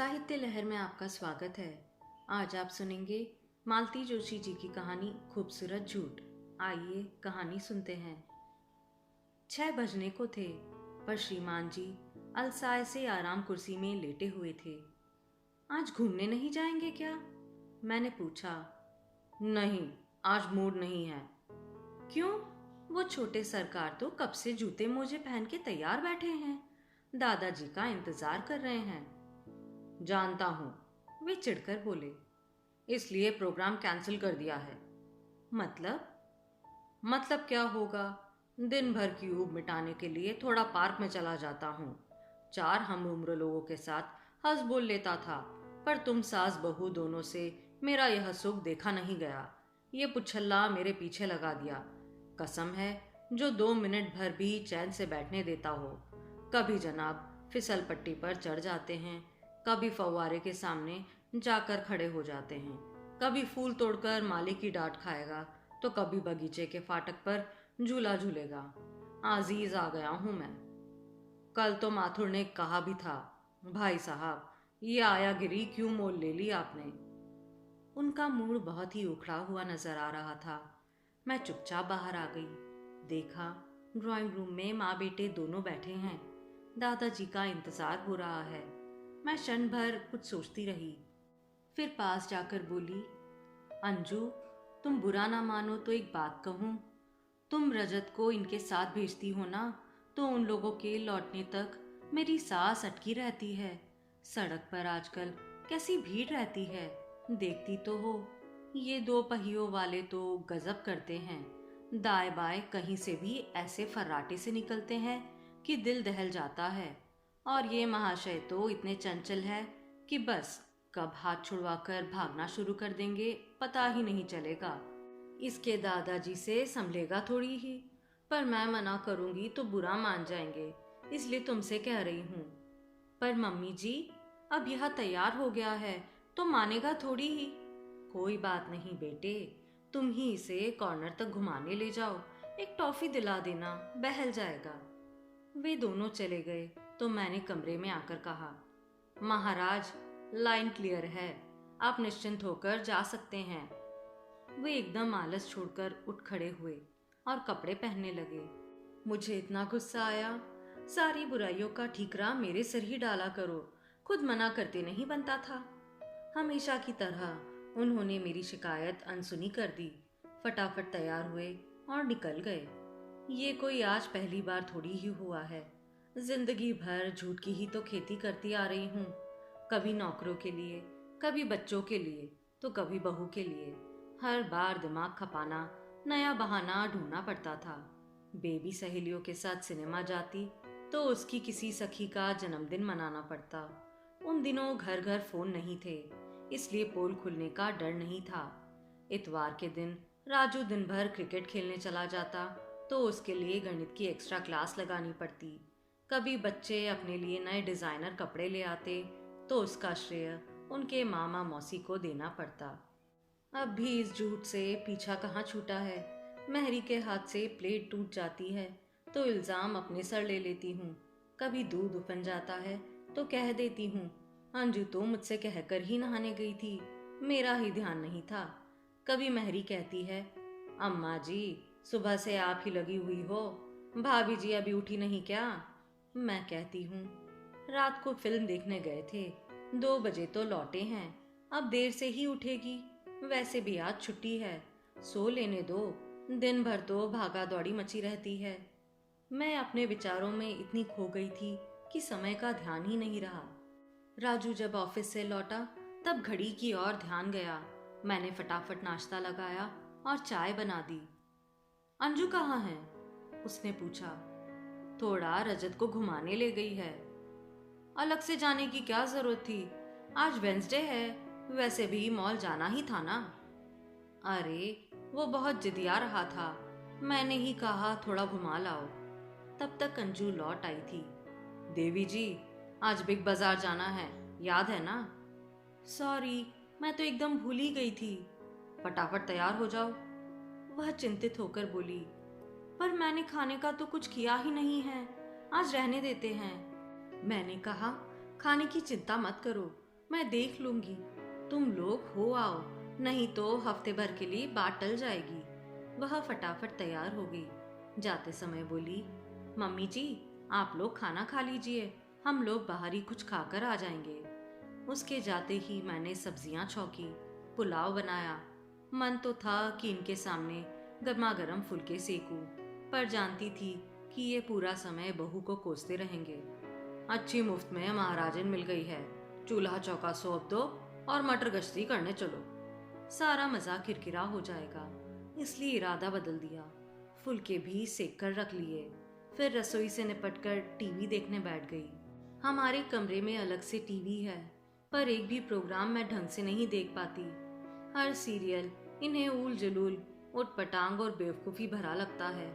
साहित्य लहर में आपका स्वागत है। आज आप सुनेंगे मालती जोशी जी की कहानी खूबसूरत झूठ। आइए कहानी सुनते हैं। 6 बजने को थे, पर श्रीमान जी अलसाए से आराम कुर्सी में लेटे हुए थे। आज घूमने नहीं जाएंगे क्या? मैंने पूछा। नहीं, आज मूड नहीं है। क्यों? वो छोटे सरकार तो कब से जूते मोजे पहन के तैयार बैठे हैं। दादाजी का इंतजार कर रहे हैं। जानता हूं, वे चिढ़कर बोले। इसलिए प्रोग्राम कैंसिल कर दिया है। मतलब क्या होगा? दिन भर की ऊब मिटाने के लिए थोड़ा पार्क में चला जाता हूँ। 4 हम उम्र लोगों के साथ हंस बोल लेता था, पर तुम सास बहू दोनों से मेरा यह सुख देखा नहीं गया। ये पुच्छल्ला मेरे पीछे लगा दिया। कसम है, जो 2 मिनट भर भी चैन से बैठने देता हो। कभी जनाब फिसल पट्टी पर चढ़ जाते हैं, कभी फव्वारे के सामने जाकर खड़े हो जाते हैं, कभी फूल तोड़कर माली की डांट खाएगा, तो कभी बगीचे के फाटक पर झूला झूलेगा। आजीज आ गया हूं मैं। कल तो माथुर ने कहा भी था, भाई साहब ये आयागिरी क्यों मोल ले ली आपने। उनका मूड बहुत ही उखड़ा हुआ नजर आ रहा था। मैं चुपचाप बाहर आ गई। देखा, ड्राइंग रूम में माँ बेटे दोनों बैठे हैं। दादाजी का इंतजार हो रहा है। मैं क्षण भर कुछ सोचती रही, फिर पास जाकर बोली, अंजू, तुम बुरा ना मानो तो एक बात कहूँ। तुम रजत को इनके साथ भेजती हो ना, तो उन लोगों के लौटने तक मेरी सांस अटकी रहती है। सड़क पर आजकल कैसी भीड़ रहती है, देखती तो हो। ये 2 पहियों वाले तो गजब करते हैं। दाएं बाएं कहीं से भी ऐसे फर्राटे से निकलते हैं कि दिल दहल जाता है। और ये महाशय तो इतने चंचल है कि बस कब हाथ छुड़वाकर भागना शुरू कर देंगे पता ही नहीं चलेगा। इसके दादाजी से संभलेगा थोड़ी ही, पर मैं मना करूंगी तो बुरा मान जाएंगे, इसलिए तुमसे कह रही हूँ। पर मम्मी जी, अब यह तैयार हो गया है तो मानेगा थोड़ी ही। कोई बात नहीं बेटे, तुम ही इसे कॉर्नर तक घुमाने ले जाओ, एक टॉफी दिला देना, बहल जाएगा। वे दोनों चले गए तो मैंने कमरे में आकर कहा, महाराज लाइन क्लियर है, आप निश्चिंत होकर जा सकते हैं। वे एकदम आलस छोड़कर उठ खड़े हुए और कपड़े पहनने लगे। मुझे इतना गुस्सा आया। सारी बुराइयों का ठीकरा मेरे सिर ही डाला करो, खुद मना करते नहीं बनता था। हमेशा की तरह उन्होंने मेरी शिकायत अनसुनी कर दी। फटाफट तैयार हुए और निकल गए। ये कोई आज पहली बार थोड़ी ही हुआ है। जिंदगी भर झूठ की ही तो खेती करती आ रही हूँ। कभी नौकरों के लिए, कभी बच्चों के लिए, तो कभी बहू के लिए। हर बार दिमाग खपाना, नया बहाना ढूंढना पड़ता था। बेबी सहेलियों के साथ सिनेमा जाती तो उसकी किसी सखी का जन्मदिन मनाना पड़ता। उन दिनों घर घर फोन नहीं थे, इसलिए पोल खुलने का डर नहीं था। इतवार के दिन राजू दिन भर क्रिकेट खेलने चला जाता तो उसके लिए गणित की एक्स्ट्रा क्लास लगानी पड़ती। कभी बच्चे अपने लिए नए डिजाइनर कपड़े ले आते तो उसका श्रेय उनके मामा मौसी को देना पड़ता। अब भी इस झूठ से पीछा कहाँ छूटा है। मेहरी के हाथ से प्लेट टूट जाती है तो इल्जाम अपने सर ले लेती हूँ। कभी दूध उफन जाता है तो कह देती हूँ, अंजू तो मुझसे कहकर ही नहाने गई थी, मेरा ही ध्यान नहीं था। कभी मेहरी कहती है, अम्मा जी सुबह से आप ही लगी हुई हो, भाभी जी अभी उठी नहीं क्या? मैं कहती हूँ, रात को फिल्म देखने गए थे, 2 बजे तो लौटे हैं, अब देर से ही उठेगी। वैसे भी आज छुट्टी है, सो लेने दो, दिन भर तो भागा दौड़ी मची रहती है। मैं अपने विचारों में इतनी खो गई थी कि समय का ध्यान ही नहीं रहा। राजू जब ऑफिस से लौटा तब घड़ी की ओर ध्यान गया। मैंने फटाफट नाश्ता लगाया और चाय बना दी। अंजू कहाँ है? उसने पूछा। थोड़ा रजत को घुमाने ले गई है। अलग से जाने की क्या जरूरत थी, आज वेंसडे है, वैसे भी मॉल जाना ही था ना। अरे वो बहुत जिदिया रहा था, मैंने ही कहा थोड़ा घुमा लाओ। तब तक अंजू लौट आई थी। देवी जी, आज बिग बाजार जाना है, याद है ना? सॉरी, मैं तो एकदम भूल ही गई थी। फटाफट तैयार हो जाओ। वह चिंतित होकर बोली, पर मैंने खाने का तो कुछ किया ही नहीं है, आज रहने देते हैं। मैंने कहा, खाने की चिंता मत करो, मैं देख लूंगी, तुम लोग हो आओ, नहीं तो हफ्ते भर के लिए बात टल जाएगी। वह फटाफट तैयार हो गई। जाते समय बोली, मम्मी जी आप लोग खाना खा लीजिए, हम लोग बाहर ही कुछ खाकर आ जाएंगे। उसके जाते ही मैंने सब्जियां छौंकी, पुलाव बनाया। मन तो था कि इनके सामने गर्मा गर्म फुलके सेकूं, पर जानती थी कि ये पूरा समय बहू को कोसते रहेंगे। अच्छी मुफ्त में महाराजन मिल गई है, चूल्हा चौका सौंप दो और मटर गश्ती करने चलो, सारा मजा किरकिरा हो जाएगा। इसलिए इरादा बदल दिया, फुलके भी सेक कर रख लिए। फिर रसोई से निपटकर टीवी देखने बैठ गई। हमारे कमरे में अलग से टीवी है, पर एक भी प्रोग्राम मैं ढंग से नहीं देख पाती। हर सीरियल इन्हें ऊल जलूल, उटपटांग और बेवकूफ़ी भरा लगता है।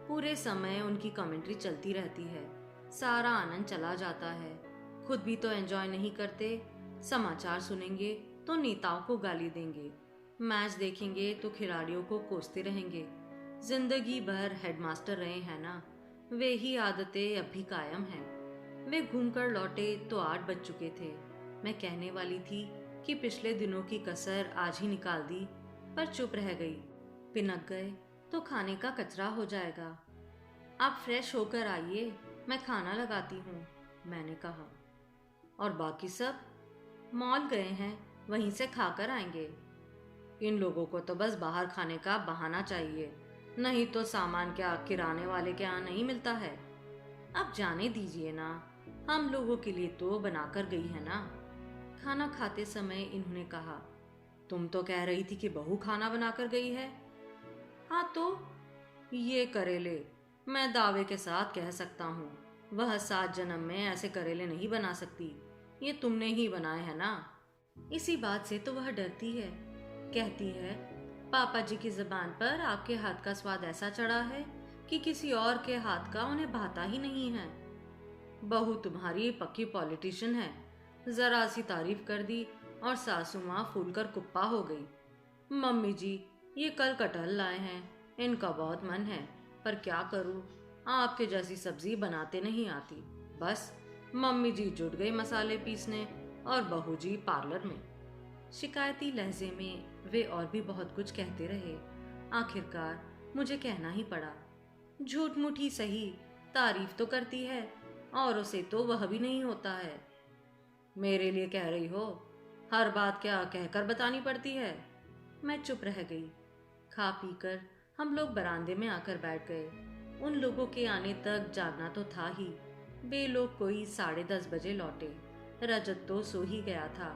पूरे समय उनकी कमेंट्री चलती रहती है, सारा आनंद चला जाता है। खुद भी तो एंजॉय नहीं करते। समाचार सुनेंगे तो नेताओं को गाली देंगे, मैच देखेंगे तो खिलाड़ियों को कोसते रहेंगे। जिंदगी भर हेडमास्टर रहे हैं ना, वे ही आदतें अब भी कायम हैं। वे घूमकर लौटे तो 8 बज चुके थे। मैं कहने वाली थी कि पिछले दिनों की कसर आज ही निकाल दी, पर चुप रह गई। पिनक गए तो खाने का कचरा हो जाएगा। आप फ्रेश होकर आइए, मैं खाना लगाती हूँ, मैंने कहा। और बाकी सब मॉल गए हैं, वहीं से खाकर आएंगे। इन लोगों को तो बस बाहर खाने का बहाना चाहिए, नहीं तो सामान क्या किराने वाले के यहाँ नहीं मिलता है। अब जाने दीजिए ना, हम लोगों के लिए तो बनाकर गई है ना। खाना खाते समय इन्होंने कहा, तुम तो कह रही थी कि बहू खाना बनाकर गई है। हाँ तो ये करेले मैं दावे के साथ कह सकता हूँ, वह 7 जन्म में ऐसे करेले नहीं बना सकती, ये तुमने ही बनाए हैं ना। इसी बात से तो वह डरती है, कहती है पापा जी की जुबान पर आपके हाथ का स्वाद ऐसा चढ़ा है कि किसी और के हाथ का उन्हें भाता ही नहीं है। बहू तुम्हारी पक्की पॉलिटिशियन है, जरा सी तारीफ कर दी और सासू माँ फूलकर कुप्पा हो गई। मम्मी जी ये कल कटहल लाए हैं, इनका बहुत मन है, पर क्या करूँ, आपके जैसी सब्जी बनाते नहीं आती। बस मम्मी जी जुट गई मसाले पीसने और बहू जी पार्लर में। शिकायती लहजे में वे और भी बहुत कुछ कहते रहे। आखिरकार मुझे कहना ही पड़ा। झूठ मूठ ही सही, तारीफ तो करती है, और उसे तो वह भी नहीं होता है। मेरे लिए कह रही हो, हर बात क्या कहकर बतानी पड़ती है। मैं चुप रह गई। खा पी कर हम लोग बरामदे में आकर बैठ गए। उन लोगों के आने तक जागना तो था ही। वे लोग कोई 10:30 बजे लौटे। रजत तो सो ही गया था।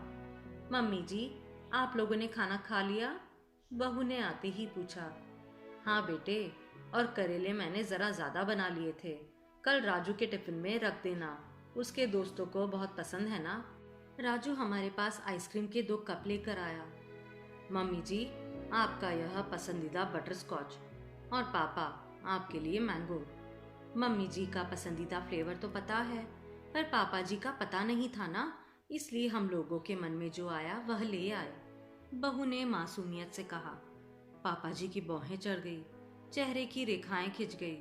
मम्मी जी आप लोगों ने खाना खा लिया? बहू ने आते ही पूछा। हाँ बेटे, और करेले मैंने ज़रा ज़्यादा बना लिए थे, कल राजू के टिफिन में रख देना, उसके दोस्तों को बहुत पसंद है ना। राजू हमारे पास आइसक्रीम के 2 कप लेकर आया। मम्मी जी आपका यह पसंदीदा बटर स्कॉच, और पापा आपके लिए मैंगो। मम्मी जी का पसंदीदा फ्लेवर तो पता है, पर पापा जी का पता नहीं था ना, इसलिए हम लोगों के मन में जो आया वह ले आए। बहू ने मासूमियत से कहा। पापा जी की भौहें चढ़ गई, चेहरे की रेखाएं खिंच गई,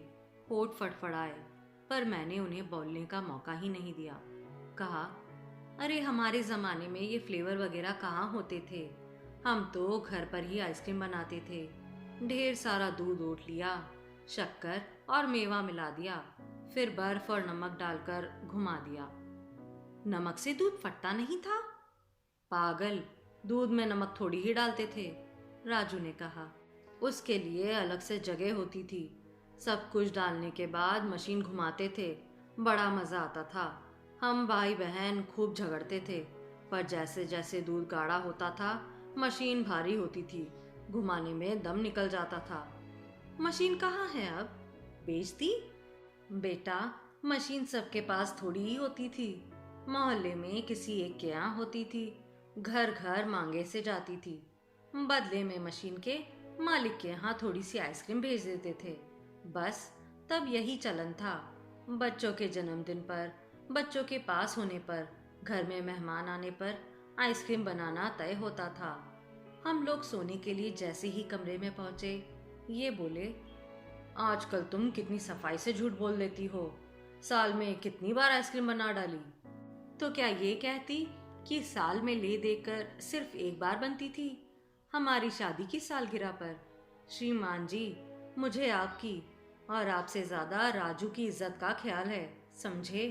होठ फड़फड़ाए, पर मैंने उन्हें बोलने का मौका ही नहीं दिया। कहा, अरे हमारे ज़माने में ये फ्लेवर वगैरह कहाँ होते थे, हम तो घर पर ही आइसक्रीम बनाते थे। ढेर सारा दूध ओट लिया, शक्कर और मेवा मिला दिया, फिर बर्फ और नमक डालकर घुमा दिया। नमक से दूध फटता नहीं था? पागल, दूध में नमक थोड़ी ही डालते थे, राजू ने कहा। उसके लिए अलग से जगह होती थी। सब कुछ डालने के बाद मशीन घुमाते थे, बड़ा मज़ा आता था। हम भाई बहन खूब झगड़ते थे, पर जैसे जैसे दूध गाढ़ा होता था मशीन भारी होती थी, घुमाने में दम निकल जाता था। मशीन कहाँ है अब? बेच दी? बेटा मशीन सबके पास थोड़ी ही होती थी, मोहल्ले में किसी एक के यहाँ होती थी, घर घर मांगे से जाती थी। बदले में मशीन के मालिक के यहाँ थोड़ी सी आइसक्रीम भेज देते थे, बस तब यही चलन था। बच्चों के जन्मदिन पर, बच्चों के पास होने पर, घर में मेहमान आने पर आइसक्रीम बनाना तय होता था। हम लोग सोने के लिए जैसे ही कमरे में पहुंचे, ये बोले, आजकल तुम कितनी सफाई से झूठ बोल देती हो, साल में कितनी बार आइसक्रीम बना डाली। तो क्या ये कहती कि साल में ले देकर सिर्फ एक बार बनती थी, हमारी शादी की सालगिरह पर। श्रीमान जी, मुझे आपकी और आपसे ज्यादा राजू की इज्जत का ख्याल है, समझे?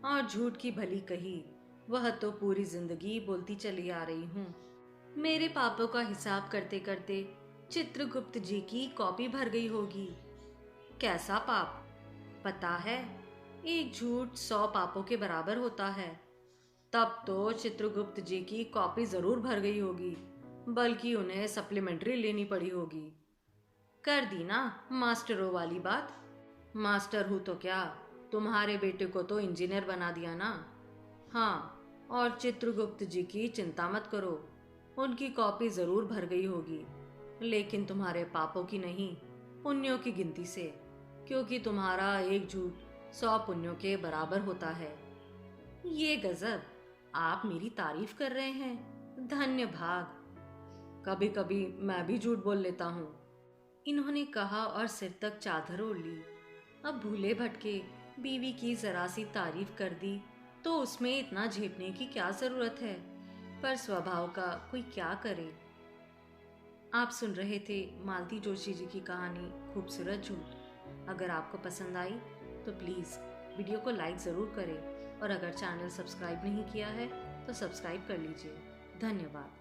और झूठ की भली कही, वह तो पूरी जिंदगी बोलती चली आ रही हूँ। मेरे पापों का हिसाब करते करते चित्रगुप्त जी की कॉपी भर गई होगी। कैसा पाप? पता है, एक झूठ 100 पापों के बराबर होता है। तब तो चित्रगुप्त जी की कॉपी जरूर भर गई होगी, बल्कि उन्हें सप्लीमेंट्री लेनी पड़ी होगी। कर दी ना मास्टरों वाली बात। मास्टर हूँ तो क्या, तुम्हारे बेटे को तो इंजीनियर बना दिया ना। हाँ, और चित्रगुप्त जी की चिंता मत करो, उनकी कॉपी जरूर भर गई होगी, लेकिन तुम्हारे पापों की नहीं, पुण्यों की गिनती से, क्योंकि तुम्हारा एक झूठ 100 पुण्यों के बराबर होता है। ये गजब, आप मेरी तारीफ कर रहे हैं, धन्य भाग। कभी कभी मैं भी झूठ बोल लेता हूँ, इन्होंने कहा और सिर तक चादर ओढ़ ली। अब भूले भटके बीवी की जरा सी तारीफ कर दी तो उसमें इतना झेपने की क्या जरूरत है, पर स्वभाव का कोई क्या करे। आप सुन रहे थे मालती जोशी जी की कहानी खूबसूरत झूठ। अगर आपको पसंद आई तो प्लीज़ वीडियो को लाइक ज़रूर करें, और अगर चैनल सब्सक्राइब नहीं किया है तो सब्सक्राइब कर लीजिए। धन्यवाद।